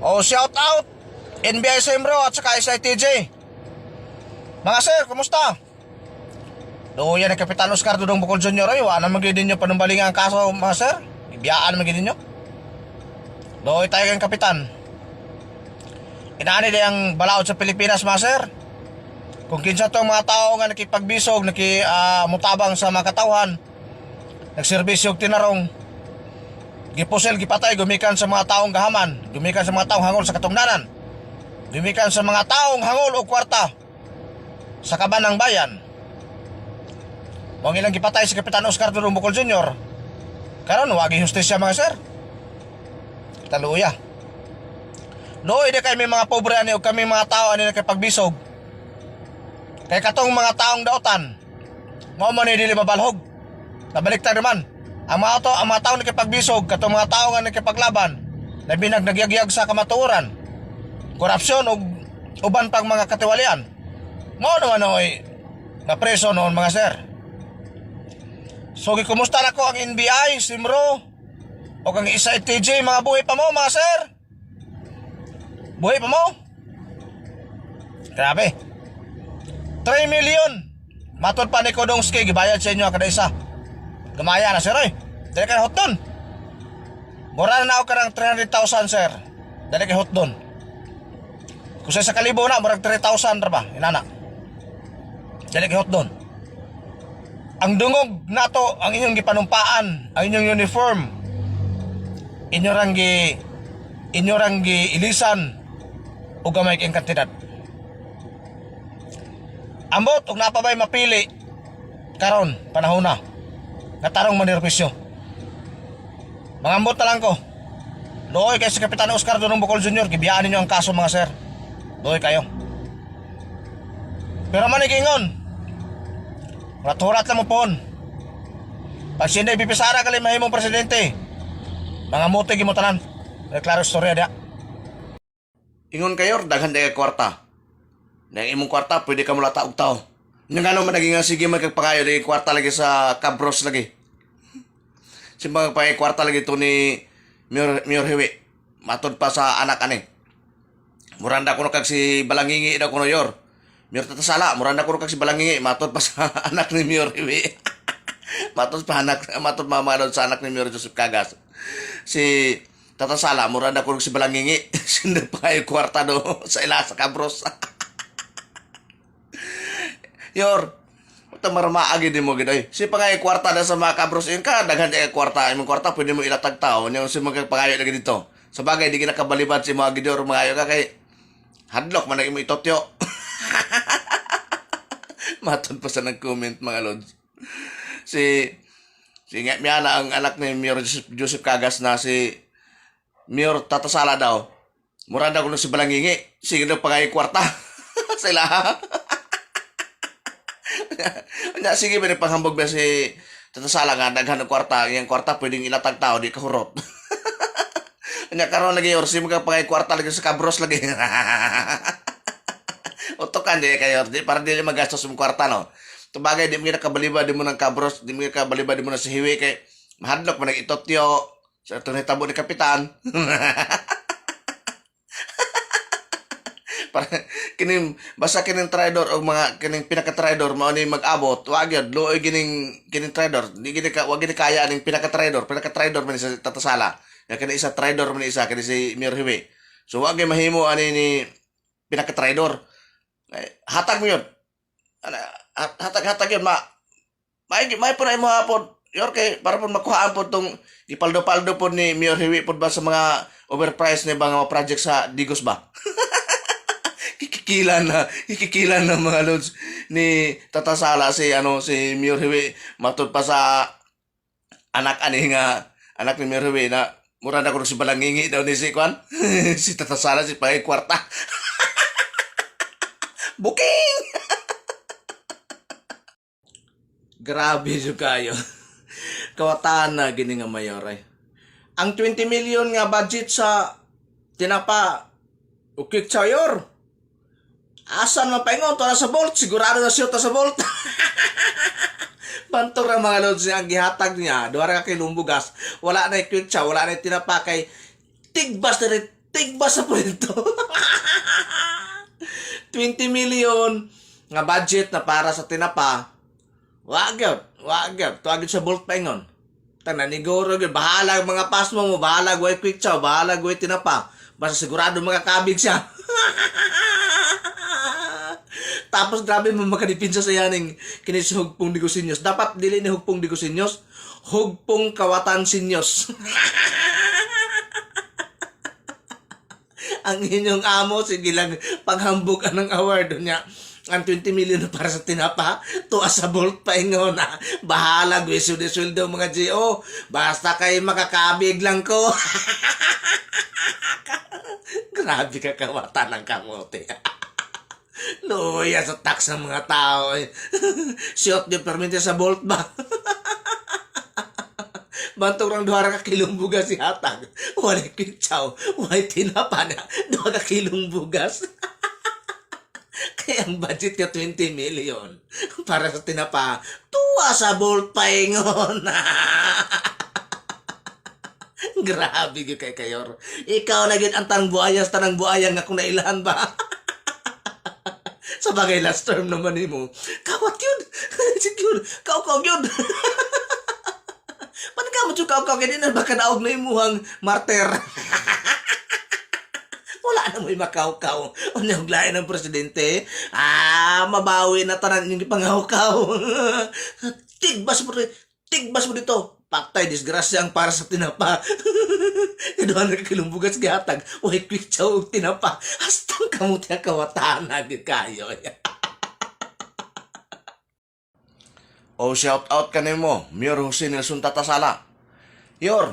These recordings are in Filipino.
O shout out NBI Sembro at saka SITJ. Mga sir, kumusta? Do yan ang Kapitan Oscar Dudong Bukol Jr. Ay, wala magiging nyo panumbalingan ang kaso mga sir. Ibiyaan magiging nyo. Do tayo kang kapitan. Inaani di ang balaod sa Pilipinas mga sir. Kung kinsa tong mga tao nga nakipagbisog, mutabang sa mga katawhan, nagserbisyo og tinarong, gipusel, gipatay, gumikan sa mga taong gahaman, gumikan sa mga taong hangol sa katungdanan, gumikan sa mga taong hangol o kwarta sa kaban ng bayan. Mong ilang gipatay si Kapitan Oscar Dudong Bukol Jr. Karon wagi hustisya mga sir. Taluya. No, hindi kay may mga pobre ani o kami mga tao ani nakapagbisog. Kay katong mga taong daotan, mao man ni dili mabalhog. Nabaliktad naman. Ang mga tao nakapagbisog, katong mga tao nga nakapaglaban, labi nagyagyag sa kamatuoran, korupsyon ug uban pang mga katiwalian. Mao naman oy na preso noon mga sir. So gikumusta na ko ang NBI, Simro, o kang SITJ, mga buhay pa mo mga sir. Buhay pa mo. Grabe. 3 million. Matod pa ni Kodongski, gibayad sa inyo kada isa. Gamaya na sir oy. Dali ka hot doon. Mura na ako karang 300,000 sir. Dali ka hot doon. Kung sa kalibo na, murag 3,000 ra ba? Inana. Dali ka hot doon. Ang dungog nato, ang inyong gipanumpaan, ang inyong uniform, inyo ranggi ilisan o gamay kayong kantidad. Ambot, ug napabay mapili karon panahon na natarong manerbisyo. Mangambot na lang ko. Doy kay si Kapitan Oscar Dudong Bukol Jr. Gibiyaan ninyo ang kaso mga sir. Doy kayo. Pero manigingon, rat-hurat lang mo pon. Pag sinday bipisara kali mahimong presidente, mga muti gimutanan. Klaro istorya dia. Ingon kayo, daghan day kwarta. Nang imong kwarta, pwede ka mulata og tao. Nga nga naman naging sige magkagpangayo, di kwarta lagi sa Cabros lagi. Simbang pa kwarta lagi to ni Mayor Hiwi. Matod pa sa anak ani. Muranda ko kag si Balangingi daw kuno yor. Mayor Tatasala, muranda ko kag si Balangingi, matod pa sa anak ni Mayor Hiwi. matod mama daw sa anak ni Mayor Joseph Cagas. Si Tatasala, muranda ko si Balangingi. Sindo pa kwarta do sa ila sa Cabros. Yor, ito maramaagi din mo ginoy. Si pangay kwarta na sa mga Cabros yun ka, daghan ay kwarta. Imong kwarta, pwede mo ilatag tao. Yung si mga pangayo lagi dito. Sa bagay, di kinakabalibad si mga gidyor, mga ayo ka kay hadlock, manag mo itotyo. Matod pa sa nag-comment mga lods. Si Miyana, ang anak ni Mayor Joseph Cagas na si Mayor Tatasala daw. Muranda ko na si Balangingi. Sige daw pangay kwarta. Sila sige ba paghambog ba si Tatasala nga daghan ng kwarta, yung kwarta pwedeng ilatag tao di kahurot. Nya karon lagi or sim ka pangay kwarta lagi sa Cabros lagi. Utokan di kayo di para di magastos yung kwarta no. Tubagay di mo nakabaliba di mo ng Cabros, di mo nakabaliba di mo na sa Hiwi kay mahadlok man itotyo sa tunay tabo ni kapitan. Para kining basta kining trader o mga kining pinaka-trader mao ni mag-abot wa gyud luoy kining trader di gini ka wa gini kaya ning pinaka-trader man sa Tatasala ya kini isa trader man isa kini si Mayor Hiwi so wa gyud mahimo ani ni pinaka-trader hatag mo yun hatag yun may po na mo hapon yor kay para po makuhaan po tong ipaldo-paldo po ni Mayor Hiwi po ba sa mga overpriced ni mga project sa Digos ba. Kikilan na mga lods ni Tatasala si Mayor Hiwi matod pa sa anak ni Mayor Hiwi na muranda ko si Balangingi daw ni si Kwan si Tatasala si pay kwarta. Booking. Grabe jud kayo. Kawatan na gini nga mayor ay. Ang 20 million nga budget sa tinapa ukik chayor. Asan mapaingon to na sa Bolt? Sigurado na siya to sa Bolt. Bantog ra mga lods niya ang gihatag niya. Duwara ka kay lumbugas. Wala na ikwitsa, wala na tinapa kay tigbas na Tigba sa pwento. 20 million nga budget na para sa tinapa. Wag yun. Tuwagin sa bolt pa ingon. Tanan ni Goro yun. Bahala mga pasmo mo. Bahala guay quick chow. Bahala guay tinapa. Basta sigurado mga kabig siya. Tapos grabe mo makadipinsa sa yaning kinis hugpong Digosinyos. Dapat dili ni hugpong Digosinyos. Hugpong Kawatan Sinyos. Ang inyong amo, sige lang, paghambog ng award niya. Ang 20 million na para sa tinapa, tuwa sa bolt pa ingon na. Bahala, gwisyo-disweldo mga G.O. Basta kayo makakabig lang ko. Grabe ka kawatan ng kamote. Luya sa tax ng mga tao. Shot di permite sa bolt ba? Bantog rang 2 ka kilong bugas si hatag. Wala kitsaw. Wala tinapa na. 2 ka kilong bugas. Kaya ang budget niya 20 million. Para sa tinapa, tuwa sa bolt paingon. Grabe ka kay Kayor. Ikaw na gid ang tanang buayang nga kung nailahan ba? Sa bagay last term naman ni mo. Kawat yun. Siguro, kaw yun. Paano ka mo kaw kaya din baka naog na imuhang marter. Wala na mo'y makaw-kaw. O niyaglayan ng presidente. Mabawi na tanan yung ipangaw-kaw. Tigbas mo dito. Paktay, disgrasya ang para sa tinapa. Kaduhan na kakilumbugas gatag. Uy, quick chow tinapa. Hastang kamuti ang kawatan na kayo. O shout out ka mo, Mayor Jose Nelson Tatasala. Yor,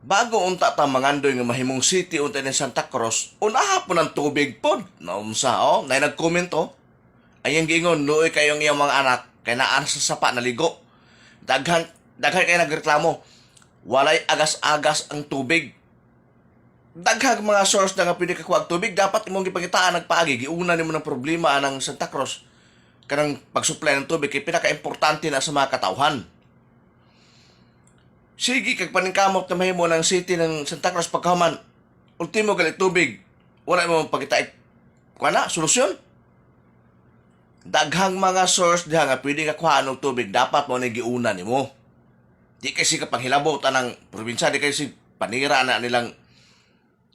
bago unta ta mangandoy nga mahimong city unta ni Santa Cruz, unaha po ng tubig pod. Naunsa na nag-comment ayang gingon luoy kayong iyang mga anak kay naan sa sapa naligo. Daghan kay nagreklamo. Walay agas-agas ang tubig. Daghang mga source na nga pwede kakuha tubig, dapat imong gipangitaan nagpaagi giuna nimo ng problema ng Santa Cruz kanang pag-supply ng tubig kay pinaka-importante na sa mga katawhan. Sige, kag paningkamot na mahimo ng city ng Santa Cruz pagkahuman, ultimo galit tubig, wala mo pagkitaik, solusyon. Daghang mga source diha nga pwede ka kuhaan ng tubig, dapat mo nagiuna nimo. Di kasi kapag hilabot ng probinsya, di kasi panira na nilang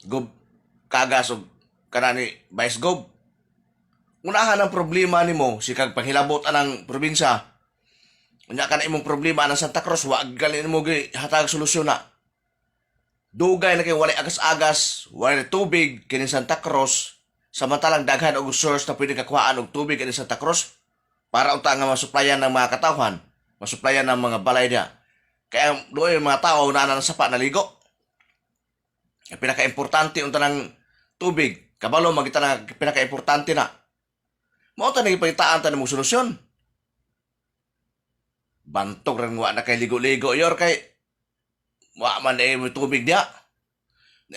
gob kagas o kanani vice gob. Unahan ang problema nimo si kag panghilabot ng probinsya. Unya ka na imong problema ng Santa Cruz, wag galin mo hatag solusyon na. Dugay na kay walay agas-agas, walay tubig kini Santa Cruz, samantalang daghan og source na pwede kakuhaan og tubig kini Santa Cruz para unta nga masuplayan ng mga katawhan, masuplayan ng mga balay niya. Kaya doon yung mga tao na sa sapa naligo. Ang pinaka-importante unta ng tubig, kabalo magita na pinaka-importante na. Mao ta nagipangitaan ta nimong solusyon. Bantog ran wa na kay ligo-ligo yor kay wa man mo tubig dia.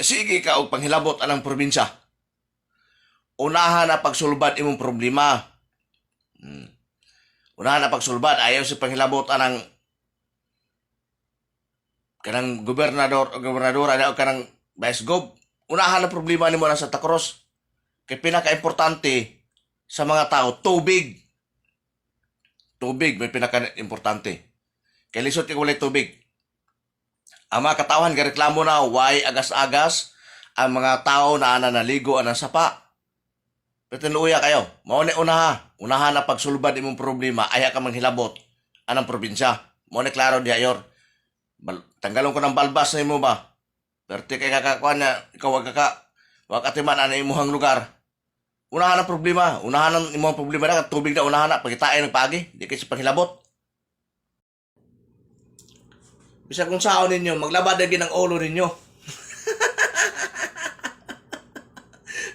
Sige ka og panghilabot anang probinsya. Unahan na pagsulbad imong problema. Unahan na pagsulbad ayaw si panghilabot anang kanang gobernador o kanang vice gob. Unahan na problema nimo na sa Santa Cruz. Kay pinaka-importante sa mga tao tubig. Tubig may pinaka-importante. Kay lisod kay walay tubig. Ang mga katawhan gareklamo na why agas-agas ang mga tao na naligo anang sapa. Petinuya kayo. Mao ni unahan na pagsulbad imong problema aya ka manghilabot anang probinsya. Mao ni klaro diha yor. Tanggalon ko ng balbas na imo ba? Perti kay kakakuan na ikaw wag atiman ana imuhang lugar. Unahan ang problema. Unahan ang imong problema na tubig na unahan na pagitain ng pagi. Di kasi panghilabot. Bisag kung saon ninyo, maglabad lagi ng ulo ninyo.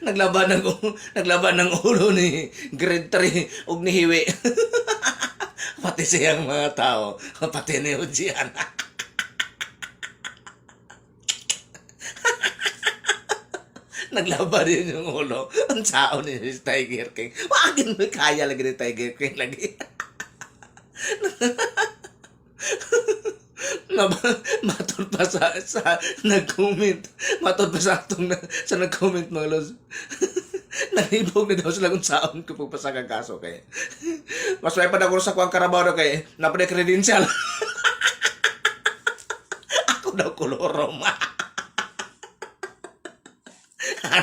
naglaban ng ulo ni grade 3 ug ni Hiwi. Pati siyang mga tao, pati ni Ujian. Naglaban din yung ulo. Ang sao ni Tiger King. Wagin mo kaya lagi ni Tiger King lagi. Matod pa sa nag-comment. Matod pa sa atong sa nag-comment mga lods. Nalibog na daw sila kung saan ko pagpasagang kaso kay. Mas may pa na ko sa kuwang karabaw na kay napaday credential. Ako daw kolorom.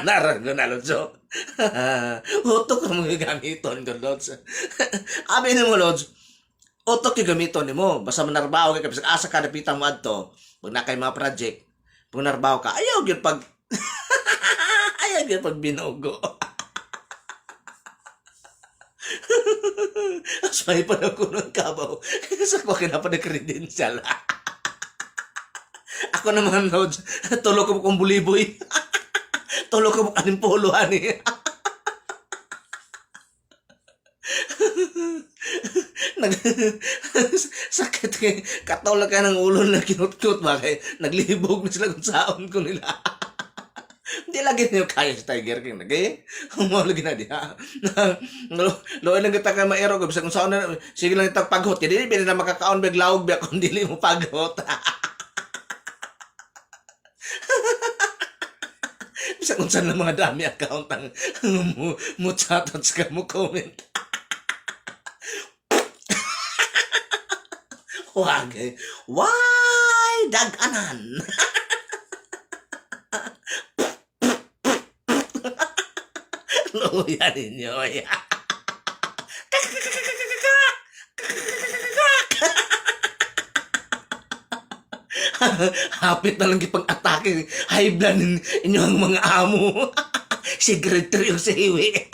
Naran ko na lods. Utok ka mga gamiton ko lods. Abi na mo lods. Utok yung gamiton ni mo. Basta manarbaho ka. Kasi asa ka napitang mo adto. Pag na kay mga project. Pag manarbaho ka. Ayaw yun pag... ayaw yun pag binugo. As may pa na ko ng kabaw. Sa ko kinapa na credential. Ako naman, Lods. Tulog ko kong buliboy. Tulog ko kaning polo, ani. Sakit kay katulog ka ng ulo na kinut-kut ba kay naglibog na sila kung saan ko nila. Hindi lagi niyo kaya sa Tiger King lagi. Mo lagi na diha. Lo lang kita ka maero ko bisa kung saan na sige lang itag paghot. Hindi pwede na makakaon big laog ba kung dili mo paghot. Bisa kung saan na mga dami account ang mo chatot ka mo comment. Wag. Why daganan? Luya ninyo. Hapit na lang kipag-atake. High blood inyong mga amo. Secretary o si Hiwi.